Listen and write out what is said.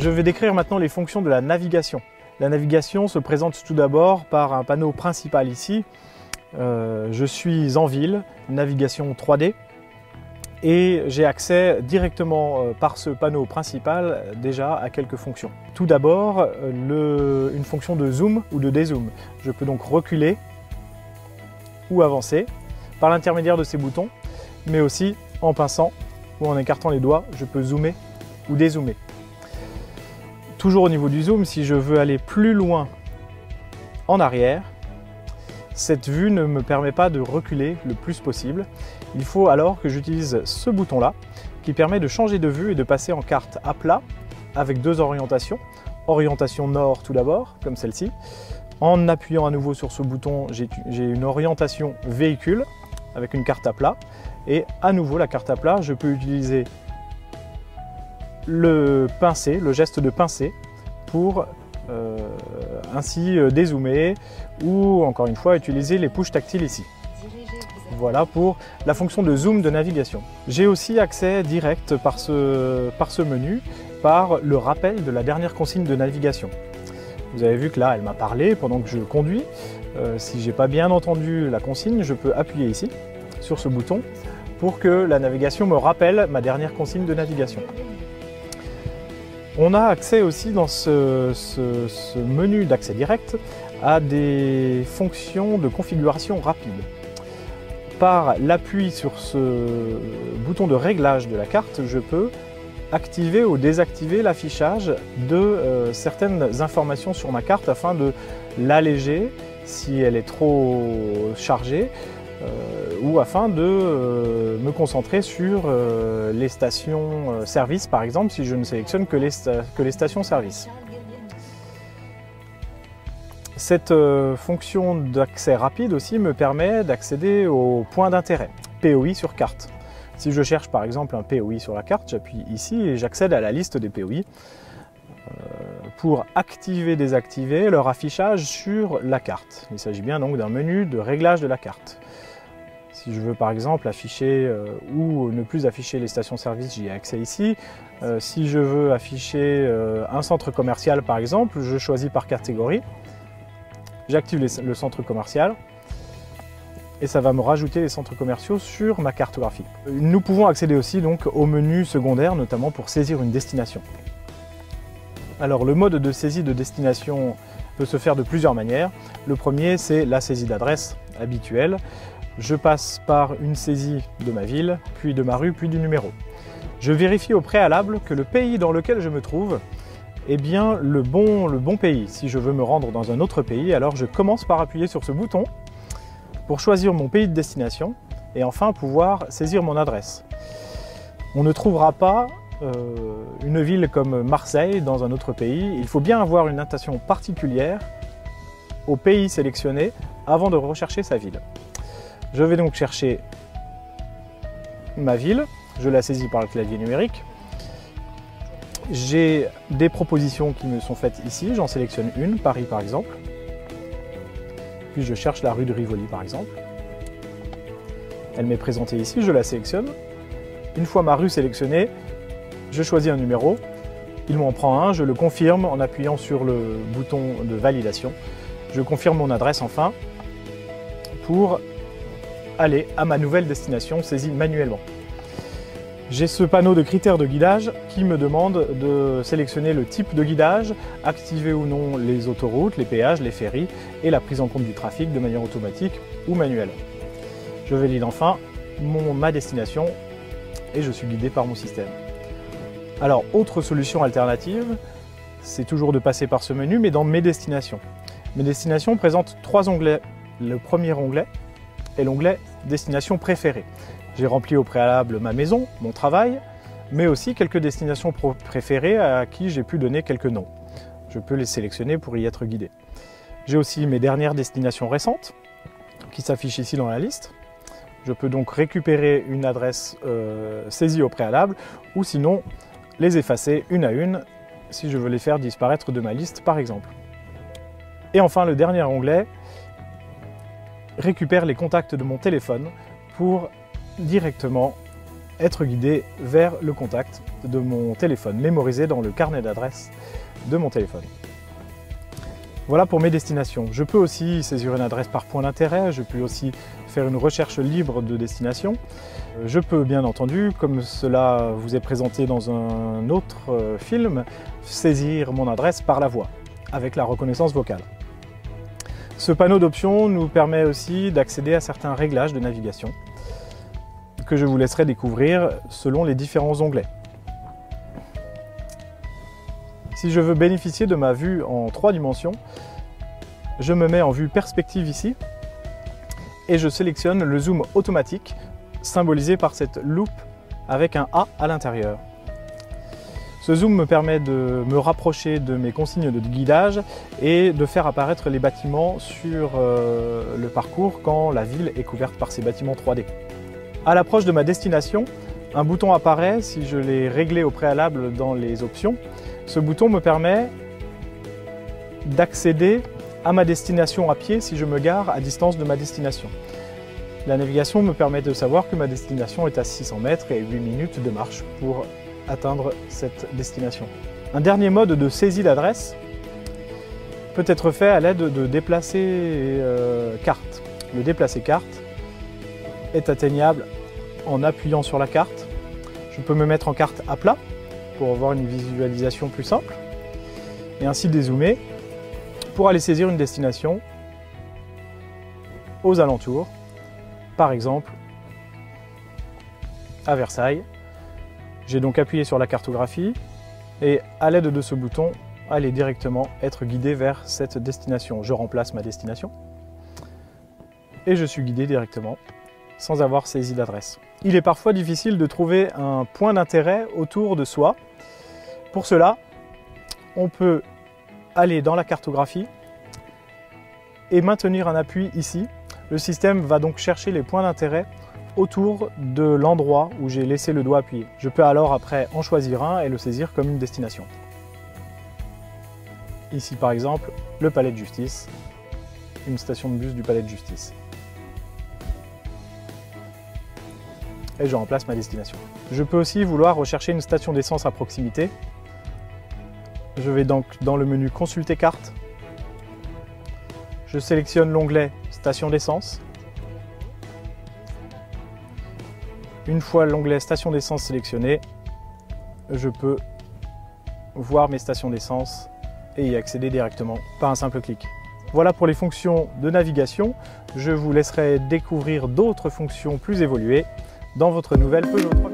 Je vais décrire maintenant les fonctions de la navigation. La navigation se présente tout d'abord par un panneau principal ici. Je suis en ville, navigation 3D, et j'ai accès directement par ce panneau principal déjà à quelques fonctions. Tout d'abord, une fonction de zoom ou de dézoom. Je peux donc reculer ou avancer par l'intermédiaire de ces boutons, mais aussi en pinçant ou en écartant les doigts, je peux zoomer ou dézoomer. Toujours au niveau du zoom, si je veux aller plus loin en arrière, cette vue ne me permet pas de reculer le plus possible. Il faut alors que j'utilise ce bouton-là qui permet de changer de vue et de passer en carte à plat avec deux orientations. Orientation nord tout d'abord, comme celle-ci. En appuyant à nouveau sur ce bouton, j'ai une orientation véhicule avec une carte à plat. Et à nouveau, la carte à plat, je peux utiliser le pincer, le geste de pincer pour ainsi dézoomer ou encore une fois utiliser les push tactiles ici. Voilà pour la fonction de zoom de navigation. J'ai aussi accès direct par ce menu par le rappel de la dernière consigne de navigation. Vous avez vu que là elle m'a parlé pendant que je conduis. Si j'ai pas bien entendu la consigne, je peux appuyer ici sur ce bouton pour que la navigation me rappelle ma dernière consigne de navigation. On a accès aussi dans ce menu d'accès direct à des fonctions de configuration rapide. Par l'appui sur ce bouton de réglage de la carte, je peux activer ou désactiver l'affichage de certaines informations sur ma carte afin de l'alléger si elle est trop chargée ou afin de me concentrer sur les stations service par exemple si je ne sélectionne que les stations service. Cette fonction d'accès rapide aussi me permet d'accéder aux points d'intérêt, POI sur carte. Si je cherche par exemple un POI sur la carte, j'appuie ici et j'accède à la liste des POI pour activer, désactiver leur affichage sur la carte. Il s'agit bien donc d'un menu de réglage de la carte. Si je veux par exemple afficher ou ne plus afficher les stations-service, j'y ai accès ici. Si je veux afficher un centre commercial par exemple, je choisis par catégorie. J'active le centre commercial et ça va me rajouter les centres commerciaux sur ma cartographie. Nous pouvons accéder aussi donc au menu secondaire, notamment pour saisir une destination. Alors le mode de saisie de destination peut se faire de plusieurs manières. Le premier, c'est la saisie d'adresse habituelle. Je passe par une saisie de ma ville, puis de ma rue, puis du numéro. Je vérifie au préalable que le pays dans lequel je me trouve est bien le bon pays. Si je veux me rendre dans un autre pays, alors je commence par appuyer sur ce bouton pour choisir mon pays de destination et enfin pouvoir saisir mon adresse. On ne trouvera pas une ville comme Marseille dans un autre pays. Il faut bien avoir une attention particulière au pays sélectionné avant de rechercher sa ville. Je vais donc chercher ma ville, je la saisis par le clavier numérique. J'ai des propositions qui me sont faites ici, j'en sélectionne une, Paris par exemple. Puis je cherche la rue de Rivoli par exemple. Elle m'est présentée ici, je la sélectionne. Une fois ma rue sélectionnée, je choisis un numéro. Il m'en prend un, je le confirme en appuyant sur le bouton de validation. Je confirme mon adresse enfin pour aller à ma nouvelle destination saisie manuellement. J'ai ce panneau de critères de guidage qui me demande de sélectionner le type de guidage, activer ou non les autoroutes, les péages, les ferries et la prise en compte du trafic de manière automatique ou manuelle. Je valide enfin ma destination et je suis guidé par mon système. Alors, autre solution alternative, c'est toujours de passer par ce menu mais dans mes destinations. Mes destinations présentent trois onglets. Le premier onglet est l'onglet destination préférée. J'ai rempli au préalable ma maison, mon travail, mais aussi quelques destinations préférées à qui j'ai pu donner quelques noms. Je peux les sélectionner pour y être guidé. J'ai aussi mes dernières destinations récentes qui s'affichent ici dans la liste. Je peux donc récupérer une adresse saisie au préalable ou sinon les effacer une à une si je veux les faire disparaître de ma liste par exemple. Et enfin le dernier onglet récupère les contacts de mon téléphone pour directement être guidé vers le contact de mon téléphone, mémorisé dans le carnet d'adresses de mon téléphone. Voilà pour mes destinations. Je peux aussi saisir une adresse par point d'intérêt, je peux aussi faire une recherche libre de destination. Je peux bien entendu, comme cela vous est présenté dans un autre film, saisir mon adresse par la voix, avec la reconnaissance vocale. Ce panneau d'options nous permet aussi d'accéder à certains réglages de navigation que je vous laisserai découvrir selon les différents onglets. Si je veux bénéficier de ma vue en 3 dimensions, je me mets en vue perspective ici et je sélectionne le zoom automatique symbolisé par cette loupe avec un A à l'intérieur. Ce zoom me permet de me rapprocher de mes consignes de guidage et de faire apparaître les bâtiments sur le parcours quand la ville est couverte par ces bâtiments 3D. À l'approche de ma destination, un bouton apparaît si je l'ai réglé au préalable dans les options. Ce bouton me permet d'accéder à ma destination à pied si je me gare à distance de ma destination. La navigation me permet de savoir que ma destination est à 600 mètres et 8 minutes de marche pour atteindre cette destination. Un dernier mode de saisie d'adresse peut être fait à l'aide de déplacer carte. Le déplacer carte est atteignable en appuyant sur la carte. Je peux me mettre en carte à plat pour avoir une visualisation plus simple et ainsi dézoomer pour aller saisir une destination aux alentours, par exemple à Versailles. J'ai donc appuyé sur la cartographie et à l'aide de ce bouton, aller directement être guidé vers cette destination. Je remplace ma destination et je suis guidé directement sans avoir saisi d'adresse. Il est parfois difficile de trouver un point d'intérêt autour de soi. Pour cela, on peut aller dans la cartographie et maintenir un appui ici. Le système va donc chercher les points d'intérêt autour de l'endroit où j'ai laissé le doigt appuyé. Je peux alors après en choisir un et le saisir comme une destination. Ici par exemple, le palais de justice, une station de bus du palais de justice. Et je remplace ma destination. Je peux aussi vouloir rechercher une station d'essence à proximité. Je vais donc dans le menu Consulter carte. Je sélectionne l'onglet Station d'essence. Une fois l'onglet Station d'essence sélectionné, je peux voir mes stations d'essence et y accéder directement par un simple clic. Voilà pour les fonctions de navigation. Je vous laisserai découvrir d'autres fonctions plus évoluées dans votre nouvelle Peugeot 3000.